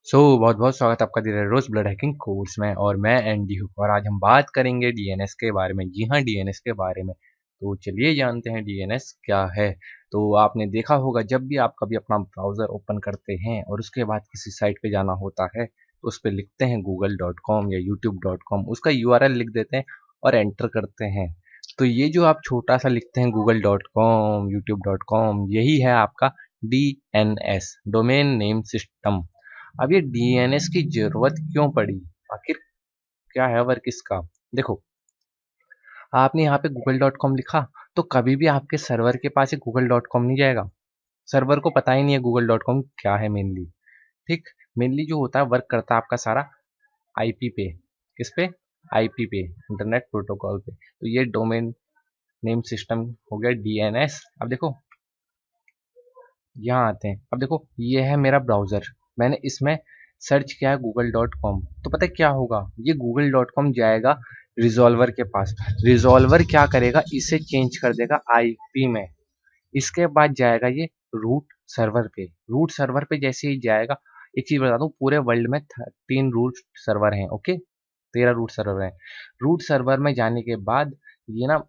बहुत बहुत स्वागत है आपका दे रहा है रोज ब्लड हैकिंग कोर्स में। और मैं एंडी हुक और आज हम बात करेंगे डीएनएस के बारे में। जी हाँ, डीएनएस के बारे में। तो चलिए जानते हैं डीएनएस क्या है। तो आपने देखा होगा जब भी आप कभी अपना ब्राउज़र ओपन करते हैं और उसके बाद किसी साइट पे जाना होता है तो उस पर लिखते हैं google.com या youtube.com, उसका यूआरएल लिख देते हैं और एंटर करते हैं। तो ये जो आप छोटा सा लिखते हैं google.com youtube.com, यही है आपका डीएनएस, डोमेन नेम सिस्टम। अब ये डीएनएस की जरूरत क्यों पड़ी, आखिर क्या है वर्क इसका। देखो, आपने यहाँ पे google.com लिखा तो कभी भी आपके सर्वर के पास ये google.com नहीं जाएगा। सर्वर को पता ही नहीं है google.com क्या है मेनली। ठीक, मेनली जो होता है वर्क करता है आपका सारा आईपी पे। किस पे? आईपी पे, इंटरनेट प्रोटोकॉल पे। तो ये डोमेन नेम सिस्टम हो गया डीएनएस। अब देखो यहाँ आते हैं। अब देखो ये है मेरा ब्राउज़र, मैंने इसमें सर्च किया है google.com। तो पता है क्या होगा, ये google.com जाएगा रिजॉल्वर के पास। रिजॉल्वर क्या करेगा, इसे चेंज कर देगा आईपी में। इसके बाद जाएगा ये रूट सर्वर पे। रूट सर्वर पे जैसे ही जाएगा, एक चीज बता दूं, पूरे वर्ल्ड में 13 रूट सर्वर हैं। ओके, 13 रूट सर्वर हैं। रूट सर्वर में जाने के बाद ये ना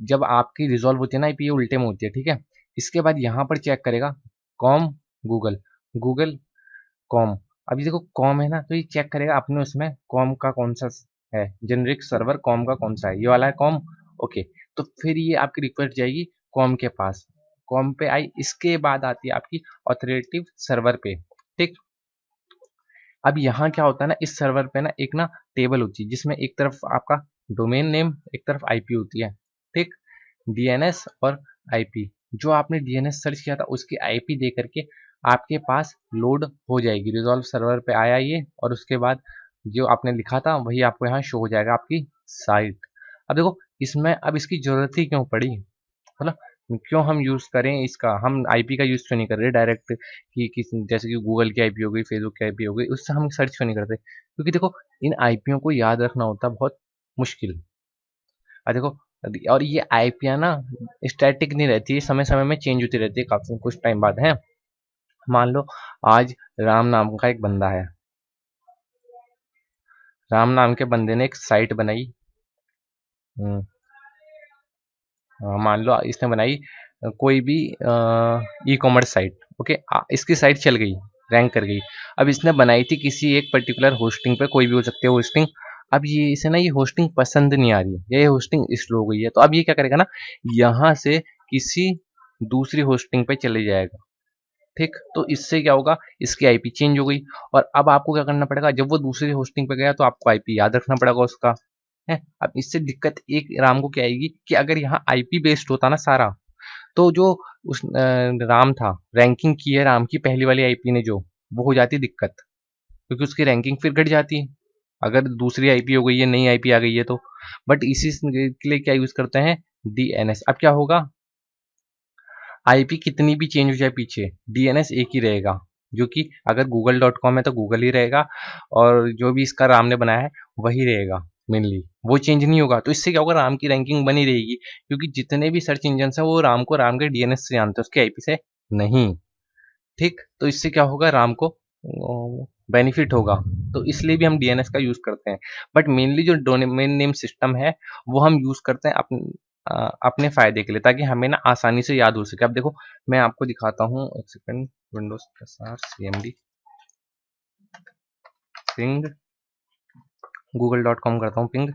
जब आपकी रिजॉल्व होती है ना आईपी, ये उल्टे में होती है, ठीक है। इसके बाद यहाँ पर चेक करेगा कॉम गूगल, गूगल कॉम। अभी देखो कॉम है ना, तो ये चेक करेगा अपने उसमें कॉम का कौन सा है, जेनरिक सर्वर कॉम का कौन सा है, ये वाला है कॉम। ओके, तो फिर ये आपकी रिक्वेस्ट जाएगी कॉम के पास। कॉम पे आई, इसके बाद आती है आपकी ऑथोरिटेटिव सर्वर पे। ठीक, अब यहाँ क्या होता है ना, इस सर्वर पे ना एक ना टेबल होती है जिसमें एक तरफ आपका डोमेन नेम, एक तरफ आईपी होती है। ठीक, डीएनएस और आईपी, जो आपने डीएनएस सर्च किया था उसकी आईपी दे करके आपके पास लोड हो जाएगी। रिजॉल्व सर्वर पे आया ये, और उसके बाद जो आपने लिखा था वही आपको यहाँ शो हो जाएगा आपकी साइट। अब देखो इसमें अब इसकी जरूरत ही क्यों पड़ी, मतलब क्यों हम यूज़ करें इसका। हम आईपी का यूज़ क्यों नहीं कर रहे डायरेक्ट, कि किस जैसे कि गूगल की आईपी हो गई, फेसबुक की आईपी हो गई, उससे हम सर्च क्यों नहीं करते। क्योंकि देखो इन आईपीओ को याद रखना होता है बहुत मुश्किल। और देखो, और ये आईपियाँ ना स्टैटिक नहीं रहती, ये समय समय में चेंज होती रहती है काफी कुछ टाइम बाद है। मान लो आज राम नाम का एक बंदा है, राम नाम के बंदे ने एक साइट बनाई। हम्म, मान लो इसने बनाई कोई भी ई कॉमर्स साइट। ओके, इसकी साइट चल गई, रैंक कर गई। अब इसने बनाई थी किसी एक पर्टिकुलर होस्टिंग पे, कोई भी हो सकती है होस्टिंग। अब ये इसे ना ये होस्टिंग पसंद नहीं आ रही है, या ये होस्टिंग स्लो हो गई है, तो अब ये क्या करेगा ना, यहाँ से किसी दूसरी होस्टिंग पे चले जाएगा। ठीक, तो इससे क्या होगा, इसकी आईपी चेंज हो गई। और अब आपको क्या करना पड़ेगा, जब वो दूसरी होस्टिंग पे गया तो आपको आईपी याद रखना पड़ेगा उसका, है। अब इससे दिक्कत एक राम को क्या आएगी कि अगर यहाँ आईपी बेस्ड होता ना सारा, तो जो उस राम था, रैंकिंग की है राम की पहली वाली आईपी ने जो, वो हो जाती दिक्कत, क्योंकि उसकी रैंकिंग फिर घट जाती है अगर दूसरी आईपी हो गई है, नई आईपी आ गई है तो। बट इसी के लिए क्या यूज करते हैं, डीएनएस। अब क्या होगा, आईपी कितनी भी चेंज हो जाए पीछे, डीएनएस एक ही रहेगा। जो कि अगर google.com है तो गूगल ही रहेगा, और जो भी इसका राम ने बनाया है वही रहेगा मेनली, वो चेंज नहीं होगा। तो इससे क्या होगा, राम की रैंकिंग बनी रहेगी, क्योंकि जितने भी सर्च इंजन है वो राम को राम के डीएनएस से जानते हैं, उसके आईपी से नहीं। ठीक, तो इससे क्या होगा, राम को बेनिफिट होगा। तो इसलिए भी हम डीएनएस का यूज करते हैं। बट मेनली जो डोमेन नेम सिस्टम है वो हम यूज करते हैं अपने फायदे के लिए, ताकि हमें ना आसानी से याद हो सके। अब देखो मैं आपको दिखाता हूँ, एक second, Windows plus R cmd ping, google.com करता हूँ पिंग।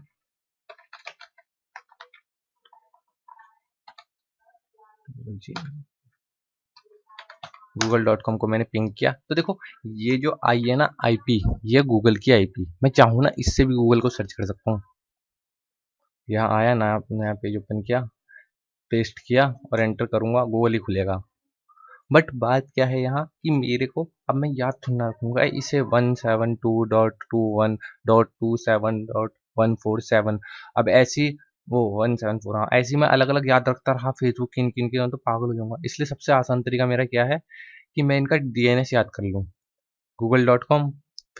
जी, google.com को मैंने पिंग किया तो देखो ये जो आई है ना आईपी, ये गूगल की आईपी। मैं चाहूँ ना इससे भी गूगल को सर्च कर सकता हूँ। यहाँ आया ना, नया पेज ओपन किया, पेस्ट किया और एंटर करूंगा, गूगल ही खुलेगा। बट बात क्या है यहाँ कि मेरे को अब मैं याद थोड़ा रखूंगा इसे 172.2.227.147। अब ऐसी वो 174, हाँ ऐसी मैं अलग अलग याद रखता रहा फेसबुक किन किन के, तो पागल हो जाऊंगा। इसलिए सबसे आसान तरीका मेरा क्या है कि मैं इनका डीएनएस याद कर लूँ, google.com,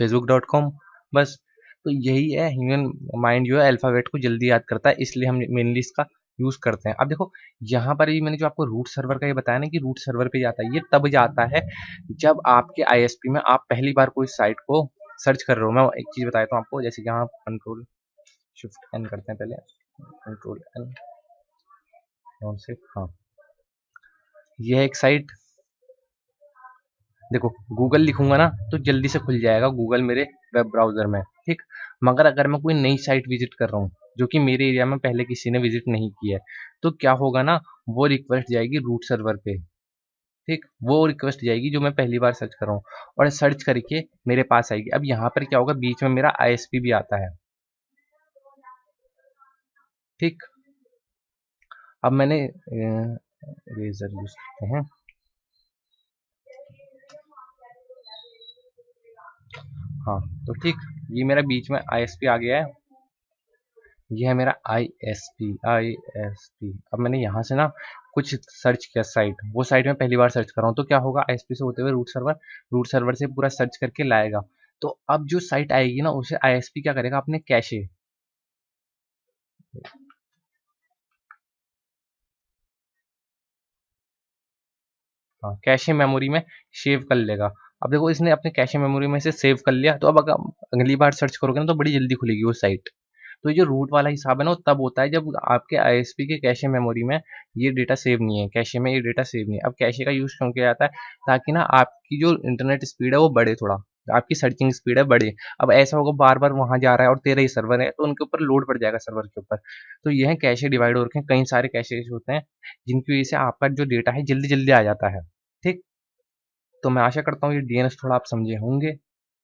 facebook.com, बस। तो यही है, ह्यूमन माइंड जो है अल्फ़ाबेट को जल्दी याद करता है, इसलिए हम मेनली इसका यूज करते हैं। अब देखो यहाँ पर ही मैंने जो आपको रूट सर्वर का ये बताया ना कि रूट सर्वर पे जाता है, ये तब जाता है जब आपके आईएसपी में आप पहली बार कोई साइट को सर्च कर रहे हो। मैं एक चीज बताता हूँ आपको, जैसे कि यहाँ कंट्रोल शिफ्ट एन करते हैं पहले, कंट्रोल एन से, हाँ ये है एक साइट। देखो गूगल लिखूंगा ना तो जल्दी से खुल जाएगा गूगल मेरे वेब ब्राउजर में, ठीक। मगर अगर मैं कोई नई साइट विजिट कर रहा हूँ जो कि मेरे एरिया में पहले किसी ने विजिट नहीं की है, तो क्या होगा ना, वो रिक्वेस्ट जाएगी रूट सर्वर पे, ठीक। वो रिक्वेस्ट जाएगी जो मैं पहली बार सर्च कर रहा हूँ और सर्च करके मेरे पास आएगी। अब यहाँ पर क्या होगा, बीच में मेरा आईएसपी भी आता है, ठीक। अब मैंने रेजर यूज करते हैं, हाँ तो ठीक, ये मेरा बीच में आईएसपी आ गया है। ये है मेरा आई एस पी। अब मैंने यहाँ से ना कुछ सर्च किया साइट, वो साइट में पहली बार सर्च कर रहा हूँ, तो क्या होगा, आईएसपी से होते हुए रूट सर्वर से पूरा सर्च करके लाएगा। तो अब जो साइट आएगी ना, उसे आईएसपी क्या करेगा, अपने कैशे, हाँ कैशे मेमोरी में सेव कर लेगा। अब देखो इसने अपने कैशे मेमोरी में से सेव कर लिया, तो अब अगर अगली बार सर्च करोगे ना तो बड़ी जल्दी खुलेगी वो साइट। तो ये जो रूट वाला हिसाब है ना, वो तब होता है जब आपके आईएसपी के कैशे मेमोरी में ये डेटा सेव नहीं है, कैशे में ये डेटा सेव नहीं है। अब कैशे का यूज क्यों किया जाता है, ताकि ना आपकी जो इंटरनेट स्पीड है वो बढ़े, थोड़ा आपकी सर्चिंग स्पीड है बढ़े। अब ऐसा होगा बार बार वहां जा रहा है और तेरा ही सर्वर है, तो उनके ऊपर लोड पड़ जाएगा सर्वर के ऊपर। तो ये है कैशे डिवाइड हो रखे हैं, कई सारे कैशे होते हैं जिनकी वजह से आपका जो डेटा है जल्दी जल्दी आ जाता है, ठीक। तो मैं आशा करता हूँ ये डीएनएस थोड़ा आप समझे होंगे।